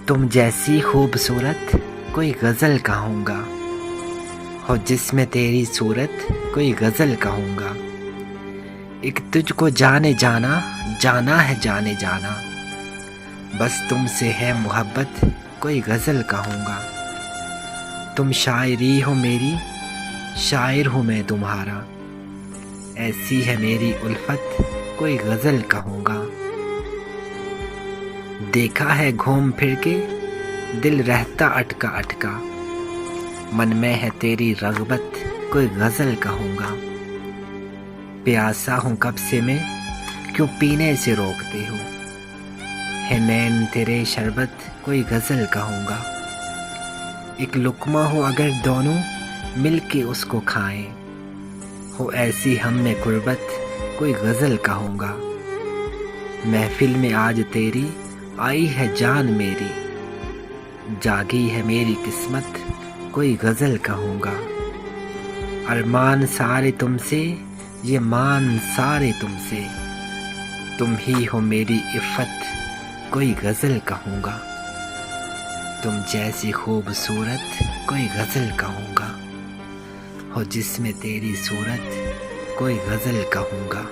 तुम जैसी खूबसूरत कोई गज़ल कहूँगा, हो जिसमें तेरी सूरत कोई गज़ल कहूँगा। एक तुझको जाने जाना, जाना है जाने जाना, बस तुमसे है मोहब्बत कोई गज़ल कहूँगा। तुम शायरी हो मेरी, शायर हूँ मैं तुम्हारा, ऐसी है मेरी उल्फत कोई गज़ल कहूँगा। देखा है घूम फिर के दिल रहता अटका अटका, मन में है तेरी रग़बत कोई गज़ल कहूँगा। प्यासा हूँ कब से मैं, क्यों पीने से रोकते हो, है नैन तेरे शरबत कोई गज़ल कहूँगा। एक लुक़मा हो अगर दोनों मिल के उसको खाएं, हो ऐसी हम में कुर्बत कोई गज़ल कहूँगा। महफ़िल में आज तेरी आई है जान मेरी, जागी है मेरी किस्मत कोई गज़ल कहूँगा। अरमान सारे तुमसे, ये मान सारे तुमसे, तुम ही हो मेरी इफ़्फ़त कोई गज़ल कहूँगा। तुम जैसी खूबसूरत कोई गज़ल कहूँगा, हो जिसमें तेरी सूरत कोई गज़ल कहूँगा।